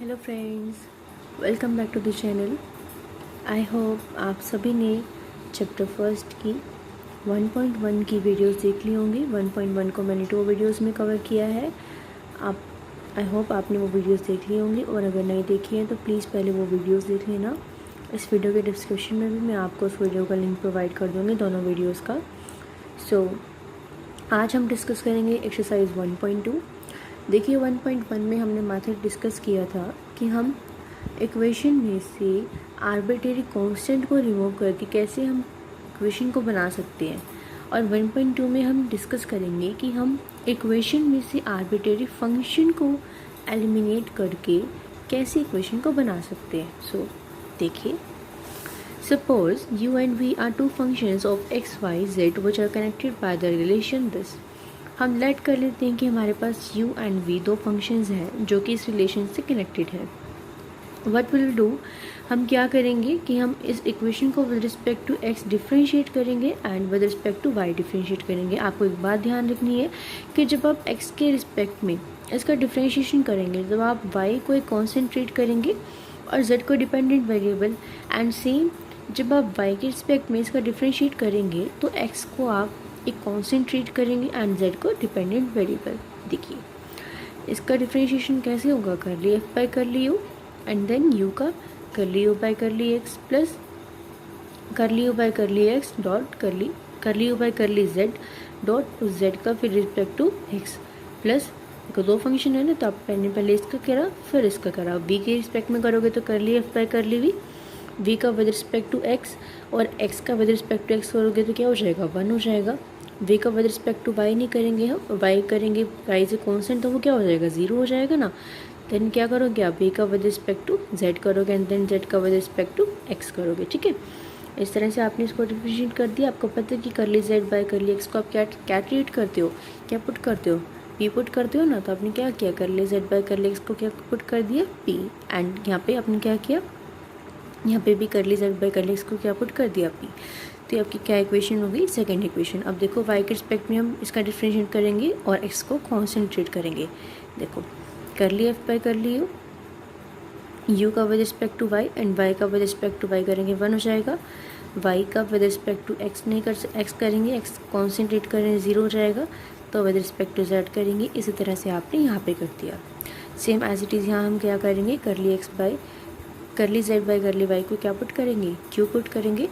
Hello friends, welcome back to the channel. I hope आप सभी ने चैप्टर फर्स्ट की 1.1 की वीडियोस देख ली होंगी। 1.1 को मैंने 2 वीडियोस में कवर किया है। आप आई होप आपने वो वीडियोस देख ली होंगी, और अगर नहीं देखी है तो प्लीज़ पहले वो वीडियोस देख लेना। इस वीडियो के डिस्क्रिप्शन में भी मैं आपको उस वीडियो का लिंक प्रोवाइड कर दूँगी, दोनों वीडियोज़ का। आज हम डिस्कस करेंगे एक्सरसाइज 1.2। देखिए 1.1 में हमने मेथड डिस्कस किया था कि हम इक्वेशन में से आर्बिट्रेरी कांस्टेंट को रिमूव करके कैसे हम इक्वेशन को बना सकते हैं, और 1.2 में हम डिस्कस करेंगे कि हम इक्वेशन में से आर्बिट्रेरी फंक्शन को एलिमिनेट करके कैसे इक्वेशन को बना सकते हैं। देखिए, suppose u and v are two functions of x, y, z which are connected by the relation this। हम लेट कर लेते हैं कि हमारे पास u and v दो फंक्शंस हैं जो कि इस रिलेशन से कनेक्टेड है। व्हाट विल डू, हम क्या करेंगे कि हम इस इक्वेशन को with respect to x differentiate करेंगे and with respect to y differentiate करेंगे। आपको एक बात ध्यान रखनी है कि जब आप x के रिस्पेक्ट में इसका डिफ्रेंशिएशन करेंगे, जब आप y को एक कांस्टेंट ट्रीट करेंगे और z को डिपेंडेंट वेरिएबल, एंड सेम जब आप y के रिस्पेक्ट में इसका डिफ्रेंशिएट करेंगे तो x को आप एक कांस्टेंट ट्रीट करेंगे एंड z को डिपेंडेंट वेरिएबल। देखिए इसका डिफ्रेंशिएशन कैसे होगा, curly f by curly u and then u का curly u by curly x plus curly u by curly x dot curly u by curly z dot z का फिर respect to x plus दो function है ना, तो आप पहले इसका करा फिर इसका करा। v के रिस्पेक्ट में करोगे तो करली f बाई करली v का विद रिस्पेक्ट टू x और x का विद रिस्पेक्ट टू x करोगे तो क्या हो जाएगा, 1 हो जाएगा। v का विद रिस्पेक्ट टू y नहीं करेंगे, हम y करेंगे, y से कॉन्स्टेंट, तो वो क्या हो जाएगा, 0 हो जाएगा ना। देन क्या करोगे आप, v का विद रिस्पेक्ट टू z करोगे एंड देन z का विद रिस्पेक्ट टू x करोगे। ठीक है, इस तरह से आपने इसको डिफरेंशिएट कर दिया। आपको पता है कि करली z बाय करली x को आप क्या ट्रीट करते हो, क्या पुट करते हो, p पुट करते हो ना। तो आपने क्या किया, करली z बाय करली x को क्या पुट कर दिया, p, एंड यहाँ पे आपने क्या किया, यहाँ पे भी करली z बाई करली x को क्या पुट कर दिया, p। तो आपकी क्या इक्वेशन होगी, सेकंड इक्वेशन। अब देखो y के रिस्पेक्ट में हम इसका डिफरेंशिएट करेंगे और x को कॉन्सेंट्रेट करेंगे। देखो curly f by curly u का with respect to y and y का विद रिस्पेक्ट टू y करेंगे, 1 हो जाएगा। y का विद रिस्पेक्ट टू x नहीं कर x करेंगे, x कॉन्सेंट्रेट करेंगे, 0 हो जाएगा। तो विद रिस्पेक्ट टू z करेंगे। इसी तरह से आपने यहाँ पे कर दिया। सेम एज इट इज़ यहाँ हम क्या करेंगे, करली x by curly z by करली y को क्या पुट करेंगे, q पुट करेंगे।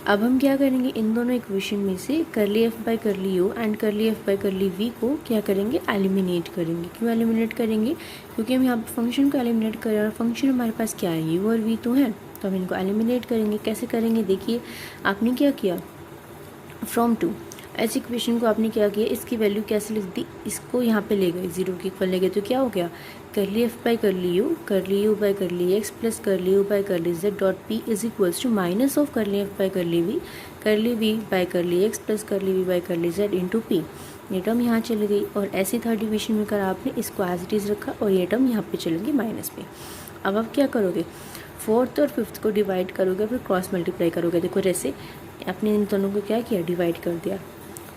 अब हम क्या करेंगे, इन दोनों इक्वेशन में से करली f by curly u and करली f बाई करली v को क्या करेंगे, एलिमिनेट करेंगे। क्यों एलिमिनेट करेंगे, क्योंकि हम यहाँ पे फंक्शन को एलिमिनेट करें और फंक्शन हमारे पास क्या है, u और v तो है, तो हम इनको एलिमिनेट करेंगे। कैसे करेंगे, देखिए आपने क्या किया, फ्रॉम टू ऐसी इक्वेशन को आपने क्या किया, इसकी वैल्यू कैसे लिख दी, इसको यहाँ पे ले गए, 0 के इक्वल ले गए, तो क्या हो गया, curly f by curly u by curly x plus curly u by curly z dot p is equals to minus of curly f by curly v by curly x plus curly v by curly z into p। ये term यहाँ चली गई, और ऐसी third division में कर आपने इसको एज इट इज़ रखा और ये टर्म यहाँ पे चलेंगे माइनस पे। अब आप क्या करोगे, फोर्थ और फिफ्थ को डिवाइड करोगे, फिर क्रॉस मल्टीप्लाई करोगे। देखो जैसे आपने इन दोनों को क्या किया, डिवाइड कर दिया,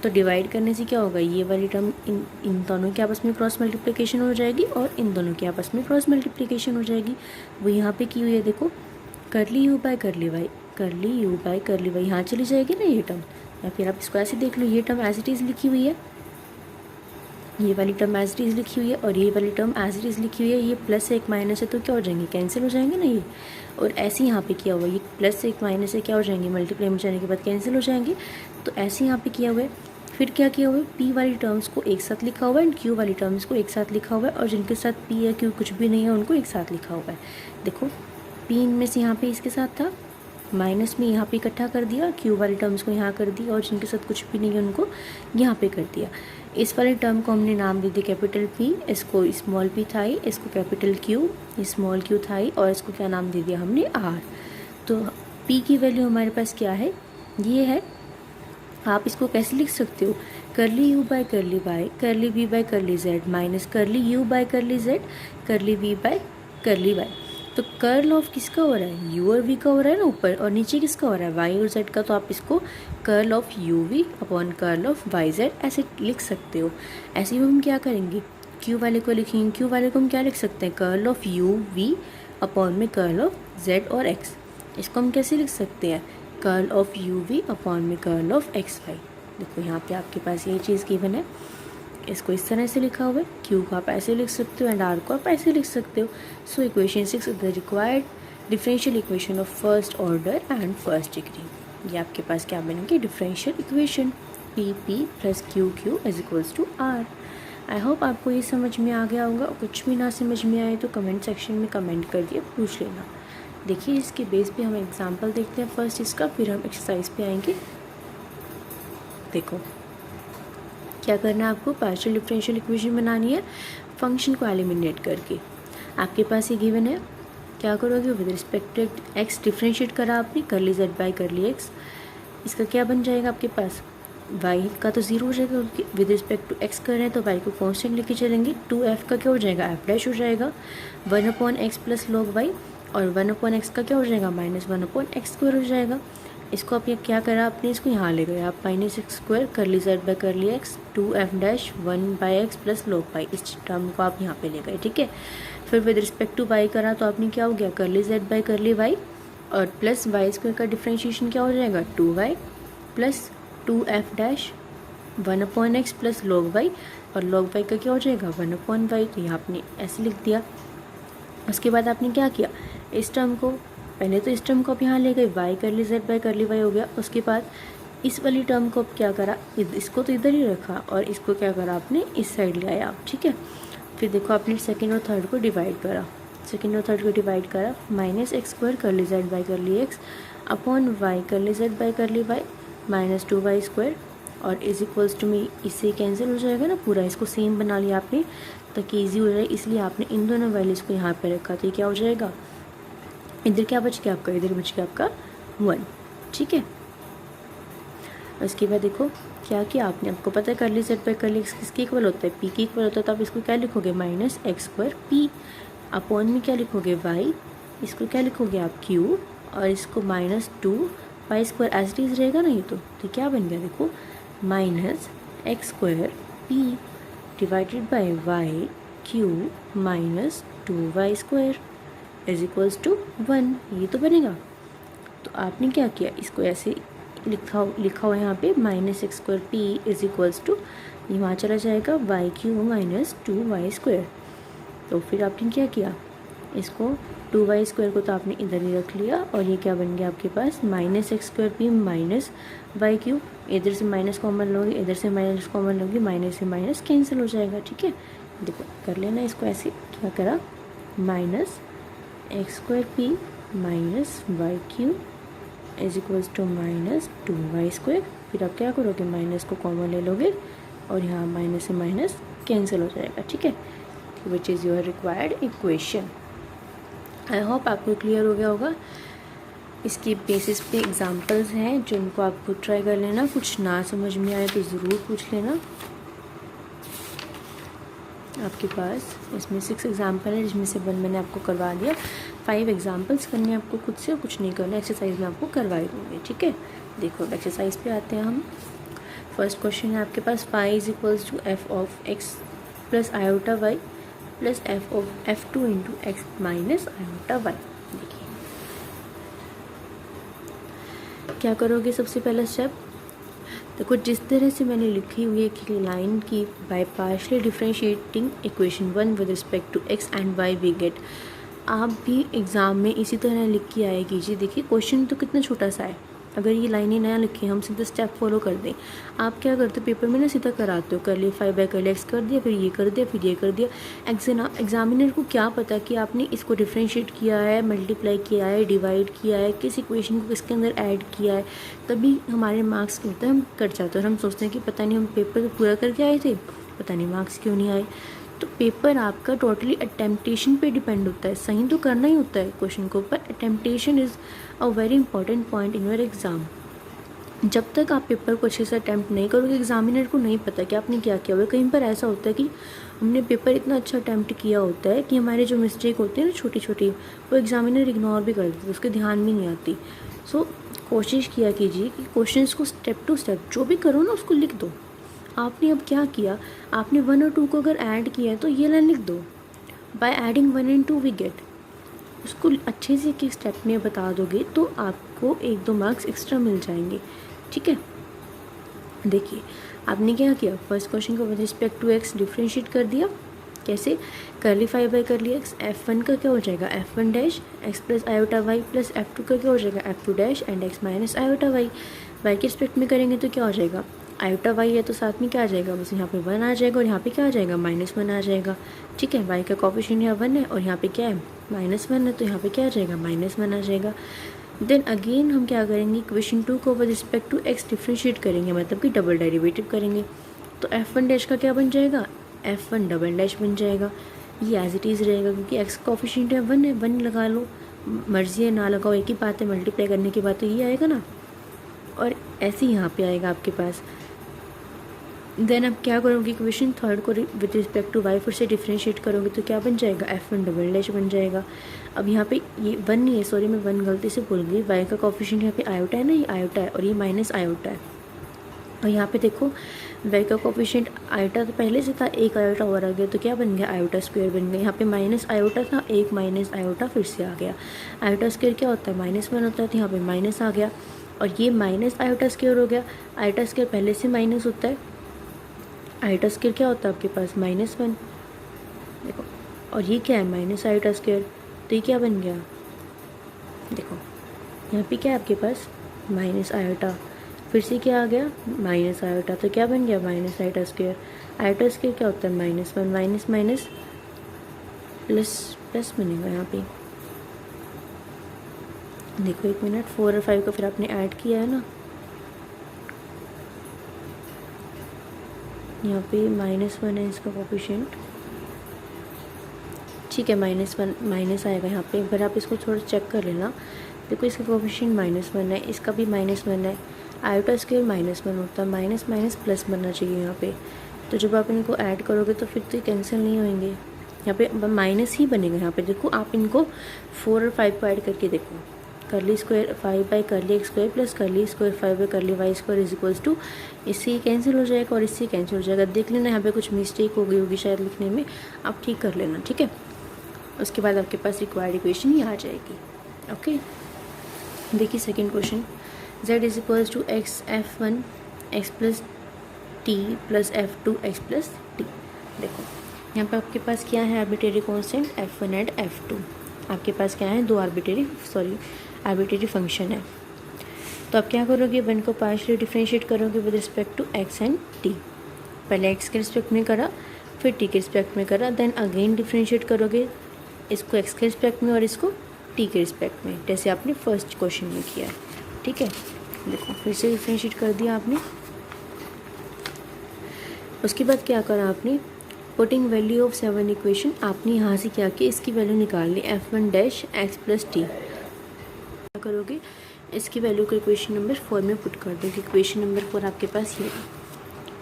तो डिवाइड करने से क्या होगा, ये वाली टर्म इन दोनों के आपस में क्रॉस मल्टीप्लिकेशन हो जाएगी और इन दोनों के आपस में क्रॉस मल्टीप्लिकेशन हो जाएगी। वो यहाँ पे की हुई है, देखो करली u बाई करली y, करली u बाई करली y यहाँ चली जाएगी ना ये टर्म, या फिर आप इसको ऐसे देख लो, ये टर्म एज इट इज़ लिखी हुई है, ये वाली टर्म एज इट इज़ लिखी हुई है और ये वाली टर्म एज इट इज़ लिखी हुई है। ये प्लस एक माइनस है तो क्या हो जाएंगे, कैंसिल हो जाएंगे ना ये। और ऐसे यहाँ पे किया हुआ है, ये प्लस एक माइनस है, क्या हो जाएंगे, मल्टीप्लाई में जाने के बाद कैंसिल हो जाएंगे। तो ऐसे यहाँ पे किया हुआ है। फिर क्या किया हुआ है, p वाली टर्म्स को एक साथ लिखा हुआ है एंड q वाली टर्म्स को एक साथ लिखा हुआ है, और जिनके साथ p या q कुछ भी नहीं है उनको एक साथ लिखा हुआ है। देखो p इनमें से यहाँ पे इसके साथ था, माइनस में यहाँ पे इकट्ठा कर दिया, q वाली टर्म्स को यहाँ कर दिया, और जिनके साथ कुछ भी नहीं है उनको यहाँ पे कर दिया। इस वाले टर्म को हमने नाम दे दिया कैपिटल P, इसको स्मॉल p था, इसको कैपिटल Q, स्मॉल q था, और इसको क्या नाम दे दिया हमने R। तो p की वैल्यू हमारे पास क्या है, ये है। आप इसको कैसे लिख सकते हो, करली u बाई करली y करली v by curly z minus करली u बाई करली z करली v बाई करली y। तो कर्ल ऑफ किसका हो रहा है, u और v का हो रहा है ना ऊपर, और नीचे किसका हो रहा है, y और z का। तो आप इसको curl of u v upon curl of y z ऐसे लिख सकते हो। ऐसे ही हम क्या करेंगे, क्यू वाले को लिखेंगे, क्यू वाले को हम क्या लिख सकते हैं, curl of U V upon में कर्ल ऑफ जेड और एक्स। इसको हम कैसे लिख सकते हैं, curl of U V upon में कर्ल ऑफ एक्स वाई। देखो यहाँ पे आपके पास ये चीज़ गिवन है, इसको इस तरह से लिखा हुआ है, क्यू को आप ऐसे लिख सकते हो एंड आर को आप ऐसे लिख सकते हो। So equation 6 the required differential equation of first order and first degree. ये आपके पास क्या बनेंगे, differential equation p p plus q q is equals to r. I hope आपको ये समझ में आ गया होगा। कुछ भी ना समझ में आए तो कमेंट सेक्शन में कमेंट कर दिए, पूछ लेना। देखिए इसके बेस पे हम एग्जांपल देखते हैं फर्स्ट इसका, फिर हम एक्सरसाइज पे आएंगे। देखो क्या करना है आपको, पार्शियल डिफरेंशियल इक्वेशन बनानी है फंक्शन को एलिमिनेट करके। आपके पास ये गिवन है, क्या करोगे, with respect to x differentiate करा आपने, कर ली z by curly x. इसका क्या बन जाएगा आपके पास, वाई का तो जीरो हो जाएगा, विद रिस्पेक्ट टू एक्स कर रहे हैं तो वाई को कॉन्स्टेंट लेके चलेंगे। 2f का क्या हो जाएगा, एफ डैश हो जाएगा, 1/x प्लस लॉग वाई, और 1/x का क्या हो जाएगा, -1/x स्क्वायर हो जाएगा। इसको आप ये क्या करा आपने, इसको यहाँ ले गए आप, -x स्क्वायर कर ली z by curly x, 2f dash 1/x plus log y, इस टर्म को आप यहाँ पे ले गए, ठीक है। फिर विद रिस्पेक्ट टू वाई करा तो आपने क्या हो गया, कर ली z by curly y, और प्लस वाई स्क्वायर का डिफ्रेंशिएशन क्या हो जाएगा, 2y plus 2f dash 1/x plus log y, और लॉग वाई का क्या हो जाएगा, 1/y। तो यहाँ आपने ऐसे लिख दिया। उसके बाद आपने क्या किया, इस टर्म को, पहले तो इस टर्म को आप यहाँ ले गए, y कर ली z by curly Y हो गया। उसके बाद इस वाली टर्म को आप क्या करा, इसको तो इधर ही रखा और इसको क्या करा आपने, इस साइड ले आया आप, ठीक है। फिर देखो आपने सेकेंड और थर्ड को डिवाइड करा, सेकेंड और थर्ड को डिवाइड करा, -x स्क्वायर कर ली z by curly x upon Y कर ली z by curly Y -2y square, और इज इक्वल्स टू में इससे कैंसिल हो जाएगा ना पूरा, इसको सेम बना लिया आपने ताकि इजी हो जाए, इसलिए आपने इन दोनों वैल्यूज़ को यहाँ पे रखा। तो ये क्या हो जाएगा, इधर क्या बच गया आपका, इधर बच गया आपका 1, ठीक है। उसके बाद देखो क्या किया आपने, आपको पता है कर ली z by curly x किसके इक्वल होता है, पी के इक्वल होता है। तो आप इसको क्या लिखोगे, -x स्क्वायर पी अपॉन में क्या लिखोगे वाई, इसको क्या लिखोगे आप क्यू, और इसको -2y square as it is रहेगा ना ये तो क्या बन गया देखो, -x square p divided by y q -2y square is equals to 1, ये तो बनेगा। तो आपने क्या किया, इसको ऐसे लिखा हुआ है यहाँ पे, -x square p is equals to, ये वहाँ चला जाएगा वाई क्यू -2y स्क्वायर। तो फिर आपने क्या किया, इसको 2y स्क्वायर को तो आपने इधर ही रख लिया, और ये क्या बन गया आपके पास, -x square p -y Q, इधर से माइनस कॉमन लोगे, इधर से माइनस कॉमन लोगे, माइनस से माइनस कैंसिल हो जाएगा, ठीक है। देखो कर लेना इसको ऐसे, क्या करा, -x square p -y q is equals to -2y square. फिर आप क्या करोगे, माइनस को कॉमन ले लोगे और यहाँ माइनस से माइनस कैंसिल हो जाएगा, ठीक है। विच is your required equation. I hope आपको क्लियर हो गया होगा। इसके बेसिस पे एग्जांपल्स हैं जिनको आप खुद ट्राई कर लेना, कुछ ना समझ में आए तो ज़रूर पूछ लेना। आपके पास इसमें 6 एग्जांपल है जिसमें से 1 मैंने आपको करवा दिया, 5 एग्जांपल्स करने आपको खुद से, कुछ नहीं करना, एक्सरसाइज में आपको करवा दूँगी, ठीक है। देखो एक्सरसाइज पे आते हैं हम। फर्स्ट क्वेश्चन है आपके पास, phi is equals to f of x plus iota y plus f of f2 into x minus iota y. देखिए क्या करोगे, सबसे पहला स्टेप देखो, जिस तरह से मैंने लिखी हुई है कि लाइन की by partially differentiating equation 1 with respect to x and y we get, आप भी एग्ज़ाम में इसी तरह लिख के आया कीजिए। देखिए क्वेश्चन तो कितना छोटा सा है, अगर ये लाइनें नया लिखे हम सीधा स्टेप फॉलो कर दें। आप क्या करते हो, पेपर में ना सीधा कराते हो, कर लिए 5/x कर दिया, फिर ये कर दिया, फिर ये कर दिया। एग्जामिनर को क्या पता कि आपने इसको डिफरेंशिएट किया है, मल्टीप्लाई किया है, डिवाइड किया है, किस इक्वेशन को किसके अंदर ऐड किया है, तभी हमारे मार्क्स होते हैं, हम कट जाते हैं और हम सोचते हैं कि पता नहीं हम पेपर तो पूरा करके आए थे, पता नहीं मार्क्स क्यों नहीं आए। तो पेपर आपका टोटली अटेम्पटेशन पे डिपेंड होता है, सही तो करना ही होता है क्वेश्चन को, पर attemptation is a very important point in your exam. जब तक आप पेपर को अच्छे से अटैम्प्ट नहीं करोगे, एग्जामिनर को नहीं पता कि आपने क्या किया हुआ है। कहीं पर ऐसा होता है कि हमने पेपर इतना अच्छा अटैम्प्ट किया होता है कि हमारे जो मिस्टेक होती है ना छोटी छोटी, वो एग्जामिनर इग्नोर भी कर देते हैं, उसके ध्यान में नहीं आती। सो कोशिश किया कीजिए कि क्वेश्चंस को स्टेप टू स्टेप जो भी करो ना उसको लिख दो। आपने अब क्या किया, आपने 1 और 2 को अगर ऐड किया है तो ये लाइन लिख दो, by adding 1 and 2 we get. उसको अच्छे से एक स्टेप में बता दोगे तो आपको 1-2 मार्क्स एक्स्ट्रा मिल जाएंगे, ठीक है। देखिए आपने क्या किया, फर्स्ट क्वेश्चन को with respect to x differentiate कर दिया, कैसे, करली 5 बाई करली एक्स, F1 का क्या हो जाएगा F1 dash x plus iota y plus F2 का क्या हो जाएगा F2 dash and x minus iota y. Y के रिस्पेक्ट में करेंगे तो क्या हो जाएगा, आयोटा वाई है तो साथ में क्या आ जाएगा, बस यहाँ पे 1 आ जाएगा और यहाँ पे क्या आ जाएगा -1 आ जाएगा, ठीक है। वाई का कोफिशिएंट यहाँ 1 है और यहाँ पे क्या है -1 है, तो यहाँ पे क्या आ जाएगा -1 आ जाएगा। देन अगेन हम क्या करेंगे, इक्वेशन 2 को with respect to x differentiate करेंगे, मतलब कि डबल डेरिवेटिव करेंगे। तो F1 डैश का क्या बन जाएगा, F1 डबल डैश बन जाएगा। ये एज इट इज़ रहेगा क्योंकि एक्स का कोफिशिएंट है 1 है, 1 लगा लो, मर्जी है ना लगाओ, एक ही बात है, मल्टीप्लाई करने के बाद तो ये आएगा ना, और ऐसे ही यहाँ पे आएगा आपके पास। देन अब क्या करोगे, इक्वेशन थर्ड को विद रिस्पेक्ट टू वाई फिर से डिफ्रेंशिएट करोगे तो क्या बन जाएगा, F1 डबल डैश बन जाएगा। अब यहाँ पे ये 1 नहीं है, सॉरी मैं 1 गलती से भूल गई, वाई का कोफिशिएंट यहाँ पे आयोटा है ना, ये आयोटा है और ये माइनस आयोटा है। और यहाँ पे देखो वाई का कोफिशिएंट आयोटा तो पहले से था, एक आयोटा और आ गया तो क्या बन गया, आयोटा स्क्वायर बन गया। यहाँ पे माइनस आयोटा था, एक माइनस आयोटा फिर से आ गया। आयोटा स्क्वायर क्या होता है, -1 होता है, तो यहाँ पे माइनस आ गया और ये माइनस आयोटा स्क्वायर हो गया। आयोटा स्क्वायर पहले से माइनस होता है, आयोटा स्क्वायर क्या होता है आपके पास -1, देखो, और ये क्या है माइनस आयोटा स्क्वायर, तो ये क्या बन गया, देखो यहाँ पे क्या है आपके पास माइनस आयोटा, फिर से क्या आ गया माइनस आयोटा, तो क्या बन गया minus iota square. Iota square क्या होता है -1, माइनस माइनस प्लस प्लस बनेगा यहाँ पे, देखो 1 मिनट, 4 और 5 को फिर आपने ऐड किया है ना, यहाँ पे -1 है इसका कोफिशिएंट, ठीक है, -1 माइनस आएगा यहाँ पे, पर आप इसको थोड़ा चेक कर लेना। देखो इसका कोफिशिएंट -1 है, इसका भी -1 है, आयोटा स्क्वायर -1 होता है, माइनस माइनस प्लस बनना चाहिए यहाँ पे। तो जब आप इनको ऐड करोगे तो फिर तो ये कैंसिल नहीं होंगे, यहाँ पे माइनस ही बनेगा। यहाँ पे देखो आप इनको 4 और 5 को ऐड करके देखो, curly square 5 by curly x square plus curly square 5 by curly y square is equals to, इससे ये कैंसिल हो जाएगा और इससे कैंसिल हो जाएगा। देख लेना यहाँ पे कुछ मिस्टेक हो गई होगी शायद लिखने में, आप ठीक कर लेना, ठीक है। उसके बाद आपके पास रिक्वायर्ड इक्वेशन ही आ जाएगी, ओके। देखिए second question, z is equals to x F1 x plus t plus F2 x plus t. देखो यहाँ पे आपके पास क्या है, arbitrary constant F1 and F2, आपके पास क्या है, दो आर्बिट्रेरी फंक्शन है। तो आप क्या करोगे, 1 को पार्शियली डिफ्रेंशिएट करोगे with respect to x and t, पहले x के रिस्पेक्ट में करा, फिर t के रिस्पेक्ट में करा, देन अगेन डिफ्रेंशिएट करोगे इसको x के रिस्पेक्ट में और इसको t के रिस्पेक्ट में, जैसे आपने फर्स्ट क्वेश्चन में किया है, ठीक है। देखो फिर से डिफ्रेंशिएट कर दिया आपने, उसके बाद क्या करा आपने, पुटिंग वैल्यू ऑफ 7 इक्वेशन, आपने यहाँ से क्या किया, इसकी वैल्यू निकाल ली F1 dash x plus T. क्या करोगे, इसकी वैल्यू को इक्वेशन नंबर 4 में पुट कर दोगे। इक्वेशन नंबर 4 आपके पास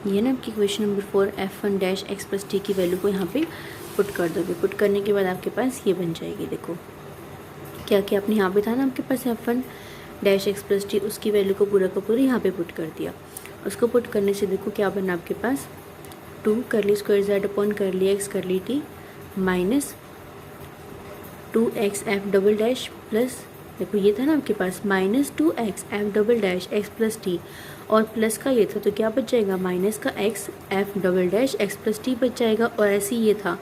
ये ना आपकी equation number 4, F1 dash x plus T की वैल्यू को यहाँ पे पुट कर दोगे। पुट करने के बाद आपके पास ये बन जाएगी, देखो क्या क्या आपने यहाँ पे था ना आपके पास F1 dash x plus T, उसकी वैल्यू को पूरा का पूरा यहाँ पे पुट कर दिया। उसको पुट करने से देखो क्या बना आपके पास, 2 करली स्क्वायर जेड अपॉन करली एक्स करली T minus 2x F double dash plus, देखो ये था ना आपके पास -2x F double dash x plus T, और प्लस का ये था तो क्या बच जाएगा, माइनस का x F double dash x plus T बच जाएगा, और ऐसे ये था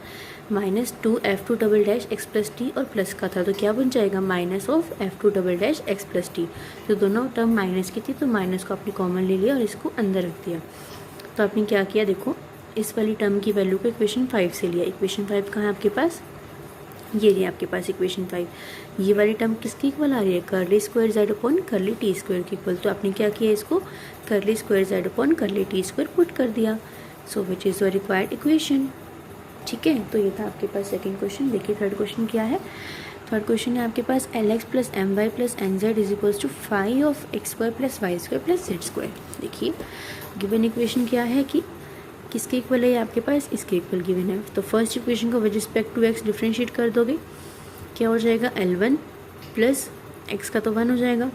-2f2 double dash x plus T और प्लस का था तो क्या बन जाएगा, -f2 double dash x plus T. तो दोनों टर्म माइनस की थी तो माइनस को आपने कॉमन ले लिया और इसको अंदर रख दिया। तो आपने क्या किया, देखो इस वाली टर्म की वैल्यू को इक्वेशन 5 से लिया। इक्वेशन 5 कहाँ है आपके पास, ये रही आपके पास इक्वेशन 5। ये वाली टर्म किसकी इक्वल आ रही है, curly square z upon curly t square की इक्वल। तो आपने क्या किया, इसको curly square z upon curly t square put कर दिया। So which is your required equation, ठीक है। तो ये था आपके पास सेकंड क्वेश्चन। देखिए थर्ड क्वेश्चन क्या है, थर्ड क्वेश्चन है आपके पास LX plus MY plus NZ is equals to 5 of x square plus y square plus z square. देखिए गिवन इक्वेशन क्या है कि किसके इक्वल है, आपके पास इसके इक्वल गिवन है। तो फर्स्ट इक्वेशन को with respect to x differentiate कर दोगे, क्या हो जाएगा, L1 प्लस x का तो 1 हो जाएगा,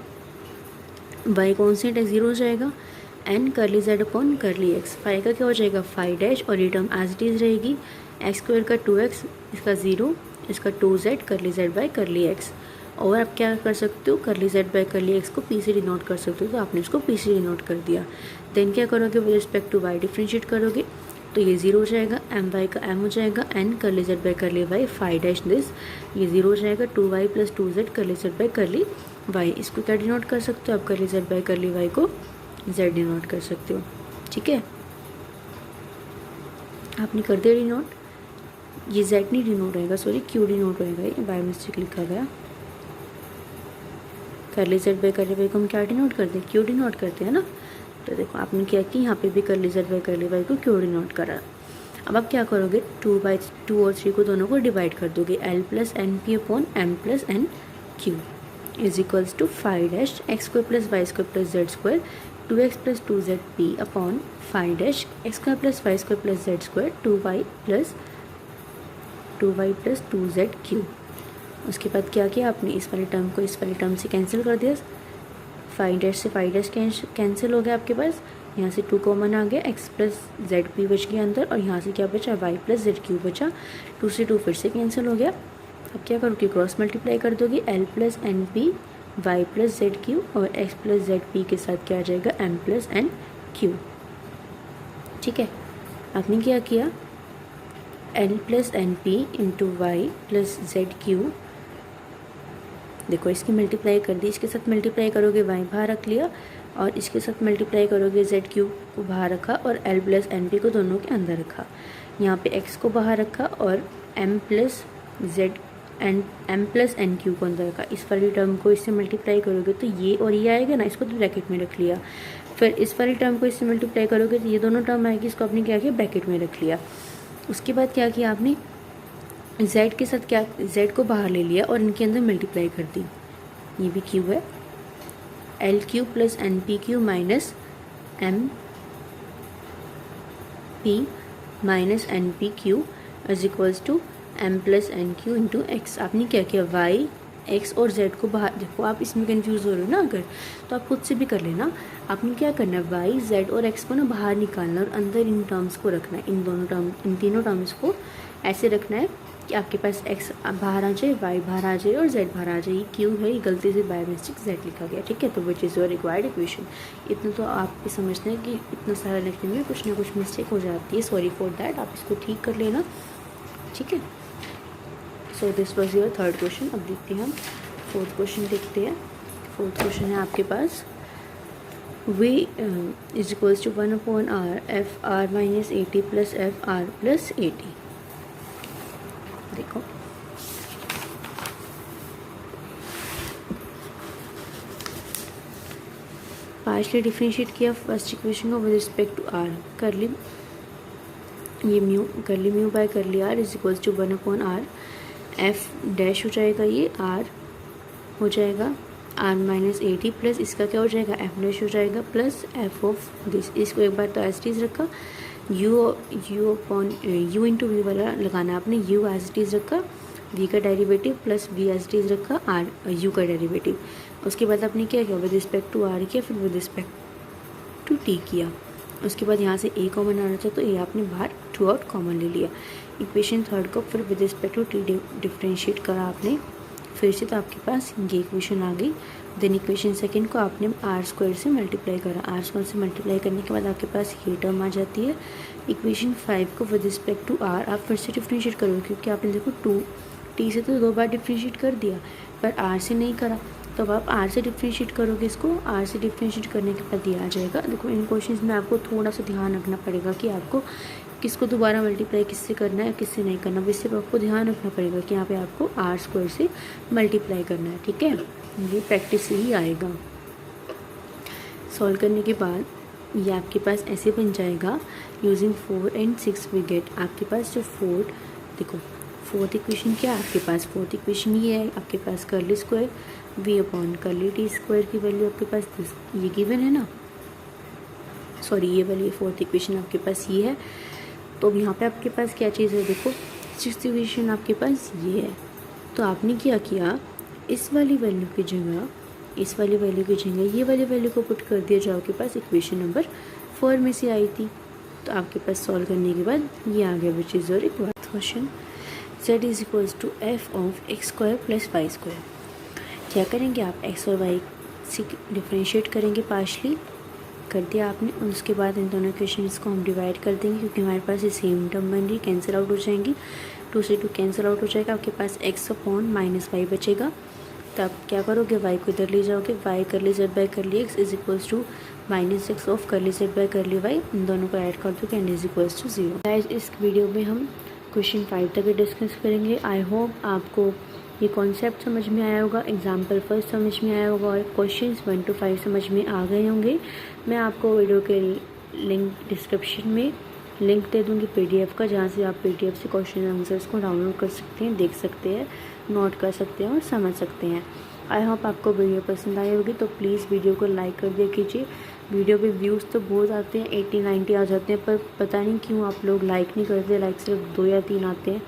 y कॉन्स्टेंट है 0 हो जाएगा, एन करली जेड अपॉन करली एक्स। फाइव का क्या हो जाएगा फाइव डैश और ये टर्म एज इट इज़ रहेगी, एक्स स्क्वायर का 2x, इसका 0, इसका 2z करली जेड बाई करली एक्स। और आप क्या कर सकते हो, करली जेड बाई करली एक्स को पी से डिनोट कर सकते हो, तो आपने इसको पी से डिनोट कर दिया। देन क्या करोगे, with respect to y differentiate करोगे तो ये 0 हो जाएगा, एम वाई का एम हो जाएगा, एन curly z by curly y five dash this, ये 0 हो जाएगा, 2y प्लस 2z करली जेड बाई करली वाई। इसको क्या डिनोट कर सकते हो आप, curly z by curly y को z डिनोट कर सकते हो। ठीक है, आपने कर दिया डिनोट, ये z नहीं डिनोट होएगा, सॉरी q डिनोट होएगा, ये बाय मिस्टेक लिखा गया। करली जेड बाई करली वाई को हम क्या डिनोट करते हैं, q डिनोट करते हैं ना। तो देखो आपने क्या कि यहाँ पे भी curly z by curly y को q डिनोट करा। अब आप क्या करोगे, 2 और 3 को दोनों को डिवाइड कर दोगे, l plus n p upon m plus n q is equals to five dash x square plus y square plus z square 2x plus 2z p upon five dash x square plus y square plus z square 2y plus 2z q. उसके बाद क्या किया आपने, इस वाले term को इस वाले टर्म से कैंसिल कर दिया, फाइव डैश से फाइव डैश कैंसिल हो गया आपके पास, यहाँ से 2 कॉमन आ गया, x प्लस जेड पी बच गया अंदर, और यहाँ से क्या बचा y प्लस जेड क्यू बचा, 2 से 2 फिर से कैंसिल हो गया। अब क्या करोगे, क्रॉस मल्टीप्लाई कर दोगे, l plus n p y plus z q और x प्लस जेड पी के साथ क्या आ जाएगा m प्लस एन क्यू। ठीक है, आपने क्या किया, l plus n p into y plus z q, देखो इसकी मल्टीप्लाई कर दी, इसके साथ मल्टीप्लाई करोगे y बाहर रख लिया, और इसके साथ मल्टीप्लाई करोगे जेड क्यू को बाहर रखा और एल प्लस एन पी को दोनों के अंदर रखा, यहाँ पे x को बाहर रखा और m प्लस एन क्यू को अंदर रखा। इस वाली टर्म को इससे मल्टीप्लाई करोगे तो ये और ये आएगा ना, इसको तो ब्रैकेट में रख लिया। फिर इस वाली टर्म को इससे मल्टीप्लाई करोगे तो ये दोनों टर्म आएगी, इसको आपने क्या किया ब्रैकेट में रख लिया। उसके बाद क्या किया आपने, z के साथ क्या, z को बाहर ले लिया और इनके अंदर मल्टीप्लाई कर दी, ये भी क्यू है, l q plus n p q minus m p minus n p q is equals to m plus n q into x. आपने क्या किया, वाई एक्स और जेड को बाहर, देखो आप इसमें कंफ्यूज हो रहे हो ना अगर, तो आप खुद से भी कर लेना। आपने क्या करना है, वाई जेड और एक्स को ना बाहर निकालना और अंदर इन टर्म्स को रखना है, इन तीनों टर्म्स को ऐसे रखना है कि आपके पास x बाहर आ जाए, y बाहर आ जाए और z बाहर आ जाए। ये क्यू है, ये गलती से बाय मिस्टेक z लिखा गया। ठीक है, तो विच इज़ योर रिक्वायर्ड इक्वेशन। इतना तो आप समझते हैं कि इतना सारा लिखने में कुछ ना कुछ मिस्टेक हो जाती है, सॉरी फॉर दैट, आप इसको ठीक कर लेना। ठीक है, so this was your third question. अब देखते हैं हम फोर्थ क्वेश्चन देखते हैं। फोर्थ क्वेश्चन है आपके पास, v is equals to 1/r f r minus 80 plus f r plus 80। देखो पार्शियली डिफरेंशिएट किया फर्स्ट इक्वेशन को with respect to r, curly ये mu, curly mu by curly r is equals to 1/r f dash हो जाएगा, ये are हो जाएगा are minus 80 plus इसका क्या हो जाएगा एफ डैश हो जाएगा प्लस एफ ऑफ दिस। इसको एक बार तो एज इट इज़ रखा, u upon u into v वाला लगाना आपने, यू एज इट इज़ रखा, वी का derivative plus v as it is रखा, आर यू का डेरिवेटिव। उसके बाद आपने क्या किया, विद रिस्पेक्ट टू आर किया, फिर विद रिस्पेक्ट टू टी किया। उसके बाद यहाँ से ए कॉमन आना चाहिए तो ए आपने बाहर थ्रू आउट कॉमन ले लिया। इक्वेशन थर्ड को फिर with respect to t differentiate करा आपने फिर से, तो आपके पास ये इक्वेशन आ गई। देन इक्वेशन सेकंड को आपने आर स्क्वायर से मल्टीप्लाई करा, आर स्क्वायर से मल्टीप्लाई करने के बाद आपके पास ये टर्म आ जाती है। इक्वेशन 5 को विद रिस्पेक्ट टू आर आप फिर से डिफ्रेंशिएट करोगे, क्योंकि आपने देखो 2 टी से तो 2 बार डिफ्रेंशिएट कर दिया पर आर से नहीं करा, तो अब आप आर से डिफ्रेंशिएट करोगे इसको। आर से डिफ्रेंशिएट करने के बाद ये आ जाएगा। देखो इन क्वेश्चंस में आपको थोड़ा सा ध्यान रखना पड़ेगा कि आपको किसको दोबारा मल्टीप्लाई किससे करना है किससे नहीं करना, इससे आपको ध्यान रखना पड़ेगा कि यहाँ पे आपको आर स्क्वायर से मल्टीप्लाई करना है। ठीक है, ये प्रैक्टिस से ही आएगा। सॉल्व करने के बाद ये आपके पास ऐसे बन जाएगा, यूजिंग 4 and 6 वी गेट आपके पास जो देखो फोर्थ इक्वेशन क्या है आपके पास, फोर्थ इक्वेशन ये है आपके पास curly square v upon curly t square की वैल्यू आपके पास ये गिवन है ना, सॉरी ये वाली फोर्थ इक्वेशन आपके पास ये है। तो यहाँ पे आपके पास क्या चीज़ है, देखो सिक्स्थ इक्वेशन आपके पास ये है। तो आपने क्या किया, इस वाली वैल्यू की जगह इस वाली वैल्यू की जगह ये वाली वैल्यू को पुट कर दिया जो आपके पास इक्वेशन नंबर 4 में से आई थी। तो आपके पास सॉल्व करने के बाद ये आ गया which is your question z is equals to f of x square plus y square. क्या करेंगे आप x और y से डिफ्रेंशिएट करेंगे, पार्शली कर दिया आपने, और उसके बाद इन दोनों इक्वेशंस को हम डिवाइड कर देंगे क्योंकि हमारे पास ये सेम टर्म बन रही, कैंसिल आउट हो जाएंगी, 2 से 2 कैंसिल आउट हो जाएगा, आपके पास x अपॉन माइनस वाई बचेगा। तो आप क्या करोगे, y को इधर ले जाओगे, y कर ली z by curly x is equals to minus x of curly z by कर ली y, इन दोनों को ऐड कर दो and is equals to 0। Guys इस वीडियो में हम क्वेश्चन 5 तक डिस्कस करेंगे। आई होप आपको ये कॉन्सेप्ट समझ में आया होगा, एग्जाम्पल फर्स्ट समझ में आया होगा और क्वेश्चंस 1 to 5 समझ में आ गए होंगे। मैं आपको वीडियो के लिंक डिस्क्रिप्शन में लिंक दे दूँगी PDF का, जहाँ से आप PDF से क्वेश्चन आंसर्स को डाउनलोड कर सकते हैं, देख सकते हैं, नोट कर सकते हैं और समझ सकते हैं। आई होप आपको वीडियो पसंद आई होगी, तो प्लीज़ वीडियो को लाइक कर दिया कीजिए। वीडियो पे व्यूज़ तो बहुत आते हैं, 80-90 आ जाते हैं, पर पता नहीं क्यों आप लोग लाइक नहीं करते, लाइक सिर्फ 2 या 3 आते हैं।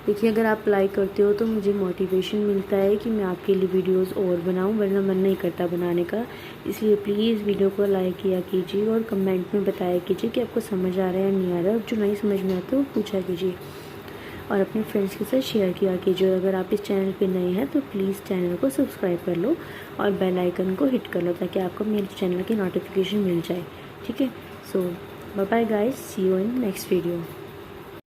देखिए अगर आप लाइक करते हो तो मुझे मोटिवेशन मिलता है कि मैं आपके लिए वीडियोस और बनाऊं, वरना मन नहीं करता बनाने का। इसलिए प्लीज़ वीडियो को लाइक किया कीजिए और कमेंट में बताया कीजिए कि आपको समझ आ रहा है या नहीं आ रहा है, और जो नहीं समझ में आता वो पूछा कीजिए और अपने फ्रेंड्स के साथ शेयर किया कीजिए। और अगर आप इस चैनल पे नए हैं तो प्लीज़ चैनल को सब्सक्राइब कर लो और बेल आइकन को हिट कर लो ताकि आपको मेरे चैनल की नोटिफिकेशन मिल जाए। ठीक है, so bye bye guys, see you in next video.